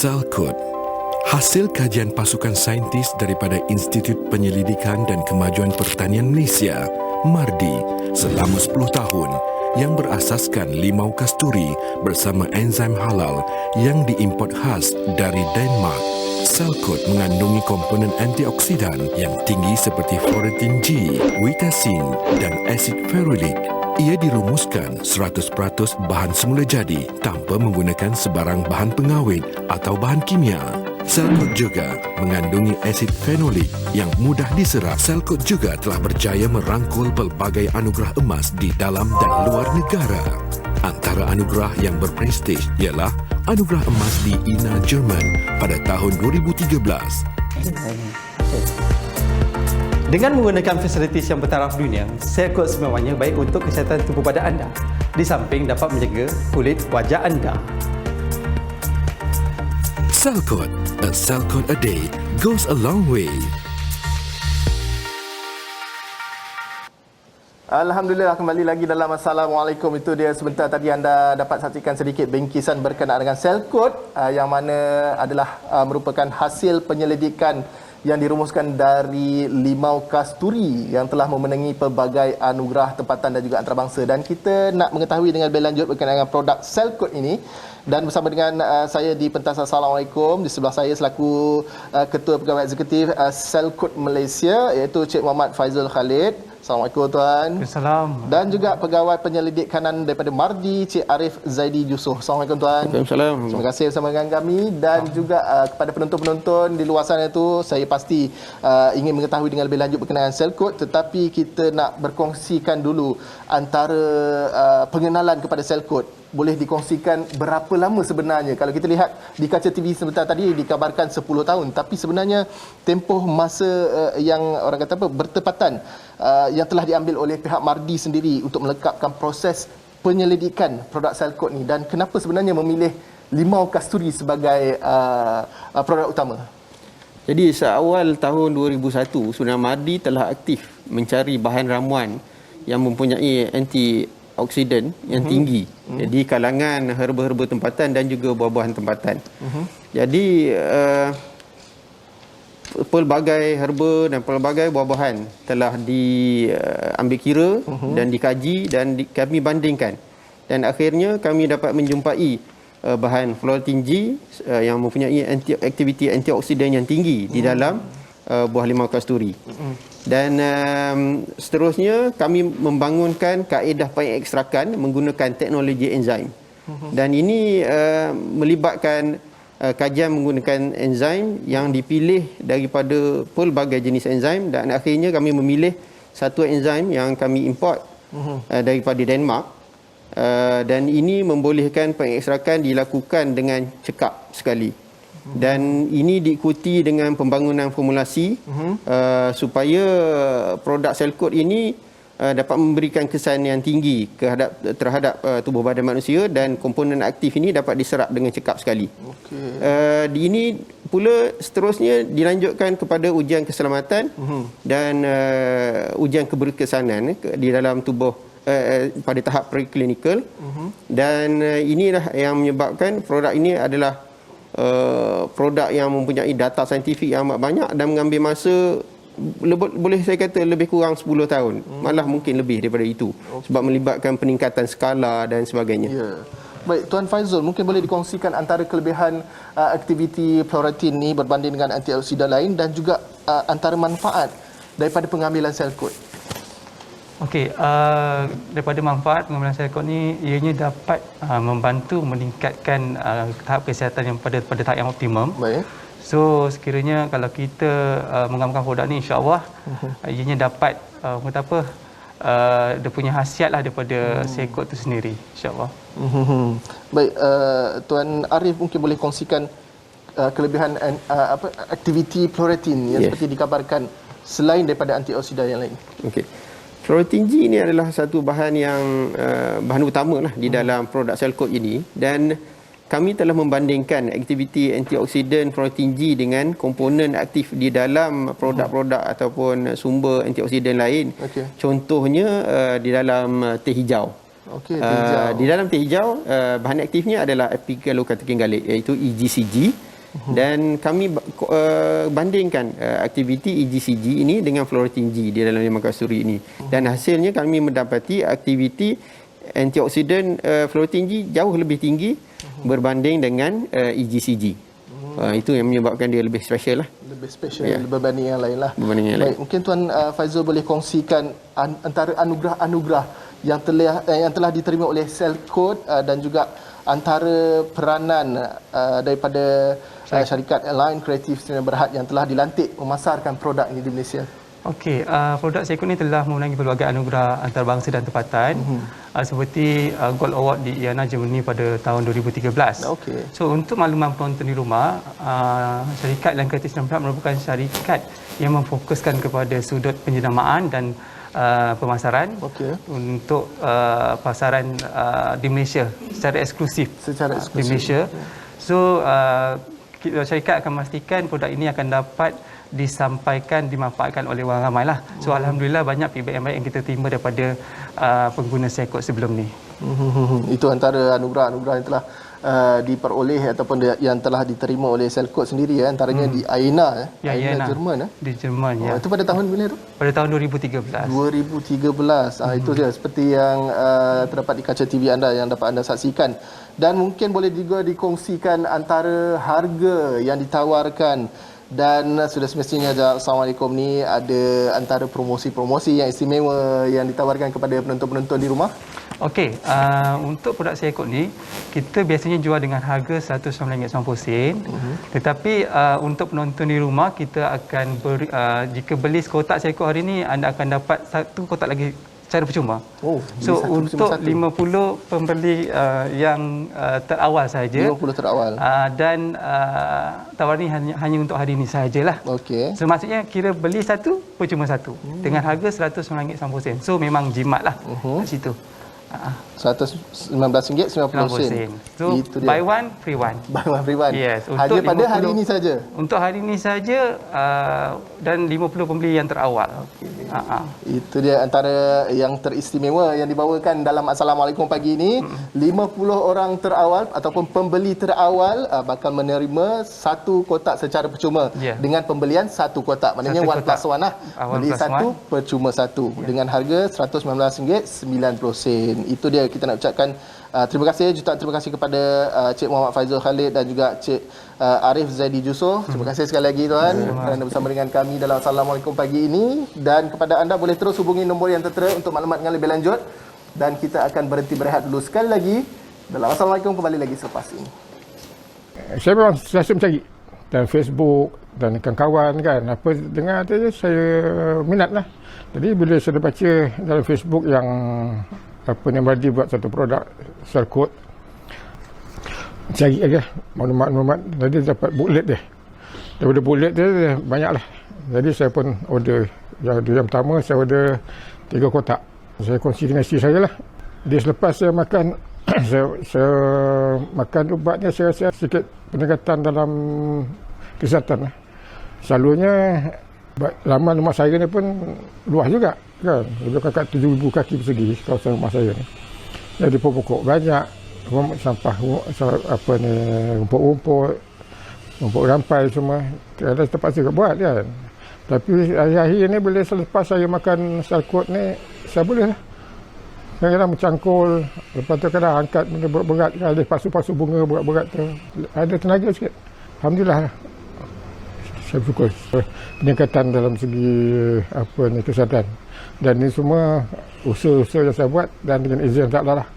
Cellcode, hasil kajian pasukan saintis daripada Institut Penyelidikan dan Kemajuan Pertanian Malaysia, MARDI, selama 10 tahun yang berasaskan limau kasturi bersama enzim halal yang diimport khas dari Denmark. Cellcode mengandungi komponen antioksidan yang tinggi seperti Floretin G, Witasin dan asid ferulik. Ia dirumuskan 100% bahan semula jadi tanpa menggunakan sebarang bahan pengawet atau bahan kimia. Cellcode juga mengandungi asid fenolik yang mudah diserap. Cellcode juga telah berjaya merangkul pelbagai anugerah emas di dalam dan luar negara. Antara anugerah yang berprestij ialah anugerah emas di INA Jerman pada tahun 2013. Dengan menggunakan fasilitis yang bertaraf dunia, Cellcode sebenarnya baik untuk kesihatan tubuh badan anda, di samping dapat menjaga kulit wajah anda. Cellcode, a Cellcode a day goes a long way. Alhamdulillah, kembali lagi dalam Assalamualaikum. Itu dia sebentar tadi anda dapat saksikan sedikit bingkisan berkenaan dengan Cellcode, yang mana adalah merupakan hasil penyelidikan yang dirumuskan dari limau kasturi yang telah memenangi pelbagai anugerah tempatan dan juga antarabangsa. Dan kita nak mengetahui dengan lebih lanjut berkenaan dengan produk Cellcode ini, dan bersama dengan saya di pentas Assalamualaikum, di sebelah saya selaku Ketua Pegawai Eksekutif Cellcode Malaysia, iaitu Cik Muhammad Faizul Khalid. Assalamualaikum Tuan. Assalamualaikum. Dan juga Pegawai Penyelidik Kanan daripada MARDI, Cik Arif Zaidi Yusof. Assalamualaikum Tuan. Waalaikumsalam. Terima kasih bersama dengan kami. Dan juga kepada penonton-penonton di luar sana itu, saya pasti ingin mengetahui dengan lebih lanjut berkenaan Cellcode, tetapi kita nak berkongsikan dulu antara pengenalan kepada Cellcode. Boleh dikongsikan berapa lama sebenarnya? Kalau kita lihat di kaca TV sebentar tadi dikabarkan 10 tahun, tapi sebenarnya tempoh masa yang orang kata apa, bertepatan yang telah diambil oleh pihak MARDI sendiri untuk melengkapkan proses penyelidikan produk Cellcode ni, dan kenapa sebenarnya memilih limau kasturi sebagai produk utama? Jadi seawal tahun 2001 sebenarnya MARDI telah aktif mencari bahan ramuan yang mempunyai antioksidan yang tinggi. Jadi kalangan herba-herba tempatan dan juga buah-buahan tempatan. Jadi pelbagai herba dan pelbagai buah-buahan telah diambil kira dan dikaji dan kami bandingkan. Dan akhirnya kami dapat menjumpai bahan Floretin G yang mempunyai aktiviti antioksidan yang tinggi di dalam buah limau kasturi. Dan seterusnya kami membangunkan kaedah pengekstrakan menggunakan teknologi enzim. Dan ini melibatkan kajian menggunakan enzim yang dipilih daripada pelbagai jenis enzim, dan akhirnya kami memilih satu enzim yang kami import daripada Denmark. Dan ini membolehkan pengekstrakan dilakukan dengan cekap sekali. Dan ini diikuti dengan pembangunan formulasi supaya produk Cellcode ini dapat memberikan kesan yang tinggi terhadap tubuh badan manusia, dan komponen aktif ini dapat diserap dengan cekap sekali. Ini pula seterusnya dilanjutkan kepada ujian keselamatan dan ujian keberkesanan di dalam tubuh pada tahap preklinikal. Dan inilah yang menyebabkan produk ini adalah produk yang mempunyai data saintifik yang amat banyak dan mengambil masa boleh saya kata lebih kurang 10 tahun, malah mungkin lebih daripada itu, sebab melibatkan peningkatan skala dan sebagainya. Baik, Tuan Faizul, mungkin boleh dikongsikan antara kelebihan aktiviti Floretin ni berbanding dengan antioksidan lain, dan juga antara manfaat daripada pengambilan Cellcode. Okey, daripada manfaat pengambilan Cellcode ni, ianya dapat membantu meningkatkan tahap kesihatan yang pada tahap yang optimum. Baik. So sekiranya kalau kita mengamalkan produk ni, insya-Allah ianya dapat dia punya khasiat lah daripada Cellcode tu sendiri, insya-Allah. Baik, Tuan Arif mungkin boleh kongsikan kelebihan aktiviti Floretin yang seperti dikabarkan selain daripada antioksidan yang lain. Okey. Floretin G ini adalah satu bahan yang bahan utama lah di dalam produk Cellcode ini, dan kami telah membandingkan aktiviti antioksidan Floretin G dengan komponen aktif di dalam produk-produk ataupun sumber antioksidan lain. Contohnya di dalam teh hijau. Di dalam teh hijau bahan aktifnya adalah epigallocatechin gallate, iaitu EGCG. Dan kami bandingkan aktiviti EGCG ini dengan Fluoretin G di dalam limau kasturi ini. Dan hasilnya kami mendapati aktiviti antioksidan Fluoretin G jauh lebih tinggi berbanding dengan EGCG. Itu yang menyebabkan dia lebih special lah. Lebih special berbanding yang lain lah. Berbanding yang lain. Mungkin Tuan Faizul boleh kongsikan antara anugerah-anugerah yang telah diterima oleh Selcode dan juga antara peranan daripada syarikat Line Kreatif Sdn Bhd yang telah dilantik memasarkan produk ini di Malaysia. Okey, produk Selcode ni telah memenangi pelbagai anugerah antarabangsa dan tempatan seperti Gold Award di IANA Germany pada tahun 2013. Okey. So untuk makluman penonton di rumah, syarikat Line Kreatif Sdn Bhd merupakan syarikat yang memfokuskan kepada sudut penjenamaan dan pemasaran untuk pasaran di Malaysia secara eksklusif. Di Malaysia. So syarikat akan memastikan produk ini akan dapat dimanfaatkan oleh orang ramai lah. So alhamdulillah banyak feedback yang baik yang kita terima daripada pengguna Selcode sebelum ni. Itu antara anugerah-anugerah yang telah diperoleh ataupun yang telah diterima oleh Selcode sendiri, antaranya di IANA, IANA Jerman. Di Jerman, ya. Itu pada tahun bila tu? Pada tahun 2013. 2013. Itu dia seperti yang terdapat di kaca TV anda yang dapat anda saksikan. Dan mungkin boleh juga dikongsikan antara harga yang ditawarkan. Dan sudah semestinya Assalamualaikum ni ada antara promosi-promosi yang istimewa yang ditawarkan kepada penonton-penonton di rumah. Okey, untuk produk Selcode ni kita biasanya jual dengan harga RM109.90. Tetapi untuk penonton di rumah kita akan jika beli sekotak Selcode hari ni anda akan dapat satu kotak lagi secara percuma. So untuk 50 pembeli yang terawal saja. 50 terawal. Dan tawaran ni hanya untuk hari ini sajalah. Okey. So maksudnya kira beli satu percuma satu dengan harga RM109.90. So memang jimatlah kat situ. RM19.90. So buy one free one. Buy one free one. Yes. Hanya pada hari ini saja. Untuk hari ini saja dan 50 pembeli yang terawal. Itu dia antara yang teristimewa yang dibawakan dalam Assalamualaikum pagi ini. 50 orang terawal ataupun pembeli terawal bakal menerima satu kotak secara percuma dengan pembelian satu kotak. Maknanya one plus one lah. Beli satu percuma satu dengan harga RM119.90. Itu dia kita nak ucapkan terima kasih, jutaan terima kasih kepada Cik Muhammad Faizul Khalid dan juga Cik Arif Zaidi Jusof. Terima kasih sekali lagi tuan kerana bersama dengan kami dalam Assalamualaikum pagi ini. Dan kepada anda boleh terus hubungi nombor yang tertera untuk maklumat yang lebih lanjut. Dan kita akan berhenti berehat dulu sekali lagi dalam Assalamualaikum, kembali lagi selepas ini. Saya memang selalu mencari dan Facebook dan kawan-kawan kan, apa dengar tu saya minat lah. Jadi bila saya baca dalam Facebook yang Mardi buat satu produk Selcode, cari aja maklumat-maklumat, jadi dapat booklet dia. Daripada booklet dia banyak lah. Jadi saya pun order yang pertama, saya order 3 kotak. Saya kongsi dengan isteri saya lah. Jadi selepas saya makan saya makan ubatnya, saya rasa sedikit peningkatan dalam kesihatan lah. Selalunya laman rumah saya ni pun luas juga kan, lebih kurang 7,000 kaki persegi kawasan rumah saya ni. Jadi pokok-pokok banyak, sampah rumput-rumput, rumput rampai semua, ada terpaksa buat kan. Tapi akhir-akhir ni bila selepas saya makan Selcode ni, saya boleh lah kadang-kadang mencangkul, lepas tu kadang angkat benda berat-berat, ada pasu-pasu bunga berat-berat tu, ada tenaga sikit. Alhamdulillah, saya bersyukur peningkatan dalam segi kesihatan. Dan ini semua usaha-usaha yang saya buat dan dengan izin Allah lah.